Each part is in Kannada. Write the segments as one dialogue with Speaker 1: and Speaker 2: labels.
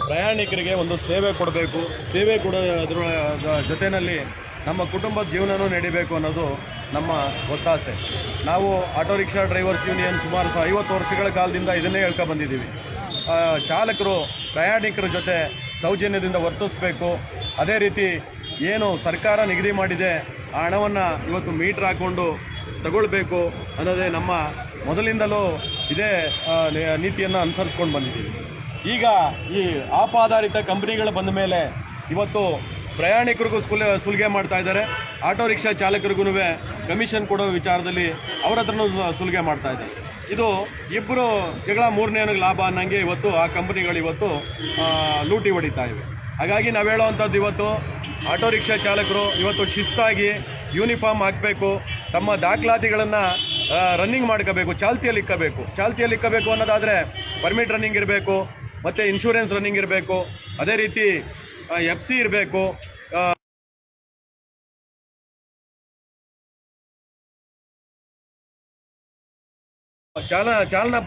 Speaker 1: ಪ್ರಯಾಣಿಕರಿಗೆ ಒಂದು ಸೇವೆ ಕೊಡಬೇಕು. ಸೇವೆ ಕೊಡೋದ್ರ ಜೊತೆಯಲ್ಲಿ ನಮ್ಮ ಕುಟುಂಬದ ಜೀವನನೂ ನಡಿಬೇಕು ಅನ್ನೋದು ನಮ್ಮ ಒತ್ತಾಸೆ. ನಾವು ಆಟೋ ರಿಕ್ಷಾ ಡ್ರೈವರ್ಸ್ ಯೂನಿಯನ್ ಸುಮಾರು 50 ವರ್ಷಗಳ ಕಾಲದಿಂದ ಇದನ್ನೇ ಹೇಳ್ಕೊಂಡು ಬಂದಿದ್ದೀವಿ. ಚಾಲಕರು ಪ್ರಯಾಣಿಕರ ಜೊತೆ ಸೌಜನ್ಯದಿಂದ ವರ್ತಿಸಬೇಕು. ಅದೇ ರೀತಿ ಏನು ಸರ್ಕಾರ ನಿಗದಿ ಮಾಡಿದೆ ಆ ಹಣವನ್ನು ಇವತ್ತು ಮೀಟ್ರ್ ಹಾಕ್ಕೊಂಡು ತಗೊಳ್ಬೇಕು ಅನ್ನೋದೇ ನಮ್ಮ ಮೊದಲಿಂದಲೂ ಇದೇ ನೀತಿಯನ್ನು ಅನುಸರಿಸ್ಕೊಂಡು ಬಂದಿದ್ದೀವಿ. ಈಗ ಈ ಆಪ್ ಆಧಾರಿತ ಕಂಪ್ನಿಗಳು ಬಂದ ಮೇಲೆ ಇವತ್ತು ಪ್ರಯಾಣಿಕರಿಗೂ ಸುಲಿಗೆ ಮಾಡ್ತಾ ಇದ್ದಾರೆ. ಆಟೋ ರಿಕ್ಷಾ ಚಾಲಕರಿಗೂ ಕಮಿಷನ್ ಕೊಡೋ ವಿಚಾರದಲ್ಲಿ ಅವ್ರ ಹತ್ರನೂ ಸುಲಿಗೆ ಮಾಡ್ತಾ ಇದ್ದಾರೆ. ಇದು ಇಬ್ಬರು ಜಗಳ ಮೂರನೇನಿಗೆ ಲಾಭ ಅನ್ನಂಗೆ ಇವತ್ತು ಆ ಕಂಪ್ನಿಗಳು ಇವತ್ತು ಲೂಟಿ ಹೊಡಿತಾ ಇವೆ. ಹಾಗಾಗಿ ನಾವು ಹೇಳೋವಂಥದ್ದು ಇವತ್ತು ಆಟೋ ರಿಕ್ಷಾ ಚಾಲಕರು ಇವತ್ತು ಶಿಸ್ತಾಗಿ ಯೂನಿಫಾರ್ಮ್ ಹಾಕಬೇಕು, ತಮ್ಮ ದಾಖಲಾತಿಗಳನ್ನು ರನ್ನಿಂಗ್ ಮಾಡ್ಕೋಬೇಕು, ಚಾಲ್ತಿಯಲ್ಲಿ ಇಕ್ಕಬೇಕು ಅನ್ನೋದಾದರೆ ಪರ್ಮಿಟ್ ರನ್ನಿಂಗ್ ಇರಬೇಕು, ಮತ್ತು ಇನ್ಶೂರೆನ್ಸ್ ರನ್ನಿಂಗ್ ಇರಬೇಕು, ಅದೇ ರೀತಿ FC ಇರಬೇಕು, ಚಾಲನಾ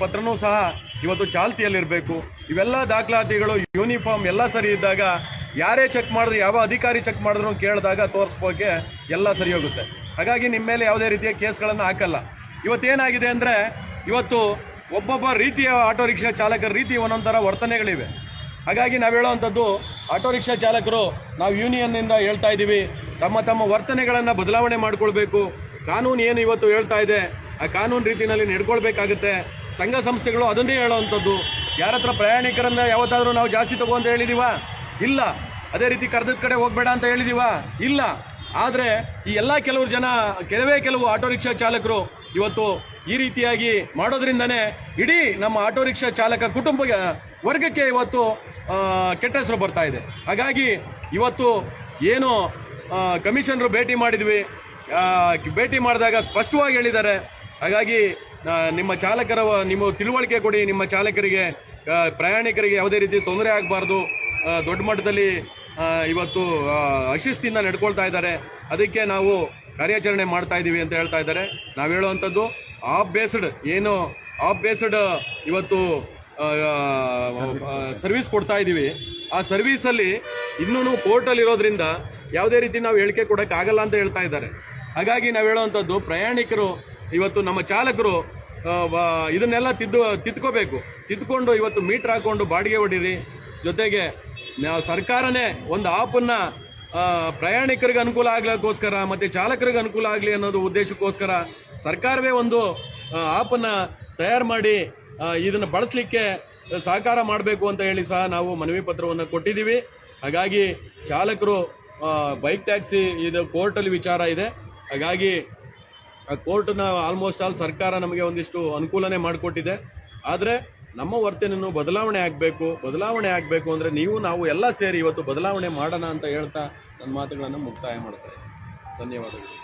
Speaker 1: ಪತ್ರನೂ ಸಹ ಇವತ್ತು ಚಾಲ್ತಿಯಲ್ಲಿರಬೇಕು. ಇವೆಲ್ಲ ದಾಖಲಾತಿಗಳು ಯೂನಿಫಾರ್ಮ್ ಎಲ್ಲ ಸರಿ ಇದ್ದಾಗ ಯಾರೇ ಚೆಕ್ ಮಾಡಿದ್ರು, ಯಾವ ಅಧಿಕಾರಿ ಚೆಕ್ ಮಾಡಿದ್ರು ಕೇಳಿದಾಗ ತೋರಿಸ್ಬೋಕೆ ಎಲ್ಲ ಸರಿ ಹೋಗುತ್ತೆ. ಹಾಗಾಗಿ ನಿಮ್ಮ ಮೇಲೆ ಯಾವುದೇ ರೀತಿಯ ಕೇಸ್ಗಳನ್ನು ಹಾಕಲ್ಲ. ಇವತ್ತೇನಾಗಿದೆ ಅಂದರೆ ಇವತ್ತು ಒಬ್ಬೊಬ್ಬ ರೀತಿಯ ಆಟೋ ರಿಕ್ಷಾ ಚಾಲಕರ ರೀತಿ ಒಂದೊಂದು ಥರ ವರ್ತನೆಗಳಿವೆ. ಹಾಗಾಗಿ ನಾವು ಹೇಳೋವಂಥದ್ದು ಆಟೋ ರಿಕ್ಷಾ ಚಾಲಕರು ನಾವು ಯೂನಿಯನ್ನಿಂದ ಹೇಳ್ತಾ ಇದ್ದೀವಿ, ತಮ್ಮ ವರ್ತನೆಗಳನ್ನು ಬದಲಾವಣೆ ಮಾಡಿಕೊಳ್ಬೇಕು. ಕಾನೂನು ಏನು ಇವತ್ತು ಹೇಳ್ತಾ ಇದೆ ಆ ಕಾನೂನು ರೀತಿಯಲ್ಲಿ ನಡ್ಕೊಳ್ಬೇಕಾಗುತ್ತೆ. ಸಂಘ ಸಂಸ್ಥೆಗಳು ಅದನ್ನೇ ಹೇಳೋವಂಥದ್ದು. ಯಾರ ಹತ್ರ ಪ್ರಯಾಣಿಕರನ್ನ ಯಾವತ್ತಾದರೂ ನಾವು ಜಾಸ್ತಿ ತಗೋ ಅಂತ ಹೇಳಿದೀವಾ? ಇಲ್ಲ. ಅದೇ ರೀತಿ ಕರೆದ ಕಡೆ ಹೋಗಬೇಡ ಅಂತ ಹೇಳಿದೀವಾ? ಇಲ್ಲ. ಆದರೆ ಈ ಎಲ್ಲ ಕೆಲವು ಆಟೋ ರಿಕ್ಷಾ ಚಾಲಕರು ಇವತ್ತು ಈ ರೀತಿಯಾಗಿ ಮಾಡೋದ್ರಿಂದನೇ ಇಡೀ ನಮ್ಮ ಆಟೋ ರಿಕ್ಷಾ ಚಾಲಕ ಕುಟುಂಬ ವರ್ಗಕ್ಕೆ ಇವತ್ತು ಕೆಟ್ಟ ಹೆಸರು ಬರ್ತಾ ಇದೆ. ಹಾಗಾಗಿ ಇವತ್ತು ಏನು ಕಮಿಷನರು ಭೇಟಿ ಮಾಡಿದ್ವಿ, ಭೇಟಿ ಮಾಡಿದಾಗ ಸ್ಪಷ್ಟವಾಗಿ ಹೇಳಿದ್ದಾರೆ. ಹಾಗಾಗಿ ನಿಮ್ಮ ತಿಳುವಳಿಕೆ ಕೊಡಿ, ನಿಮ್ಮ ಚಾಲಕರಿಗೆ ಪ್ರಯಾಣಿಕರಿಗೆ ಯಾವುದೇ ರೀತಿ ತೊಂದರೆ ಆಗಬಾರ್ದು. ದೊಡ್ಡ ಮಟ್ಟದಲ್ಲಿ ಇವತ್ತು ಅಶಿಸ್ತಿಂದ ನಡ್ಕೊಳ್ತಾ ಇದ್ದಾರೆ, ಅದಕ್ಕೆ ನಾವು ಕಾರ್ಯಾಚರಣೆ ಮಾಡ್ತಾ ಇದ್ದೀವಿ ಅಂತ ಹೇಳ್ತಾ ಇದ್ದಾರೆ. ನಾವು ಹೇಳುವಂಥದ್ದು ಆಫ್ ಬೇಸ್ಡ್ ಇವತ್ತು ಸರ್ವಿಸ್ ಕೊಡ್ತಾ ಇದ್ದೀವಿ. ಆ ಸರ್ವಿಸಲ್ಲಿ ಇನ್ನೂ ಕೋರ್ಟಲ್ಲಿ ಇರೋದ್ರಿಂದ ಯಾವುದೇ ರೀತಿ ನಾವು ಹೇಳಿಕೆ ಕೊಡೋಕ್ಕಾಗಲ್ಲ ಅಂತ ಹೇಳ್ತಾ ಇದ್ದಾರೆ. ಹಾಗಾಗಿ ನಾವು ಹೇಳುವಂಥದ್ದು ಪ್ರಯಾಣಿಕರು ಇವತ್ತು ನಮ್ಮ ಚಾಲಕರು ಇದನ್ನೆಲ್ಲ ತಿದ್ದುಕೊಂಡು ಇವತ್ತು ಮೀಟ್ರ್ ಹಾಕ್ಕೊಂಡು ಬಾಡಿಗೆ ಹೊಡೀರಿ. ಜೊತೆಗೆ ಸರ್ಕಾರನೇ ಒಂದು ಆಪನ್ನು ಪ್ರಯಾಣಿಕರಿಗೆ ಅನುಕೂಲ ಆಗ್ಲಿಕ್ಕೋಸ್ಕರ ಮತ್ತು ಚಾಲಕರಿಗೆ ಅನುಕೂಲ ಆಗಲಿ ಅನ್ನೋದು ಉದ್ದೇಶಕ್ಕೋಸ್ಕರ ಸರ್ಕಾರವೇ ಒಂದು ಆಪನ್ನು ತಯಾರು ಮಾಡಿ ಇದನ್ನು ಬಳಸಲಿಕ್ಕೆ ಸಹಕಾರ ಮಾಡಬೇಕು ಅಂತ ಹೇಳಿ ಸಹ ನಾವು ಮನವಿ ಪತ್ರವನ್ನು ಕೊಟ್ಟಿದ್ದೀವಿ. ಹಾಗಾಗಿ ಚಾಲಕರು ಬೈಕ್ ಟ್ಯಾಕ್ಸಿ ಇದು ಕೋರ್ಟಲ್ಲಿ ವಿಚಾರ ಇದೆ. ಹಾಗಾಗಿ ಕೋರ್ಟ್ನ ಆಲ್ಮೋಸ್ಟ್ ಆಲ್ ಸರ್ಕಾರ ನಮಗೆ ಒಂದಿಷ್ಟು ಅನುಕೂಲನೇ ಮಾಡಿಕೊಟ್ಟಿದೆ. ಆದರೆ ನಮ್ಮ ವರ್ತನೆಯನ್ನು ಬದಲಾವಣೆ ಆಗಬೇಕು ಅಂದರೆ ನಾವು ಎಲ್ಲ ಸೇರಿ ಇವತ್ತು ಬದಲಾವಣೆ ಮಾಡೋಣ ಅಂತ ಹೇಳ್ತಾ ನನ್ನ ಮಾತುಗಳನ್ನು ಮುಕ್ತಾಯ ಮಾಡ್ತಾರೆ. ಧನ್ಯವಾದಗಳು.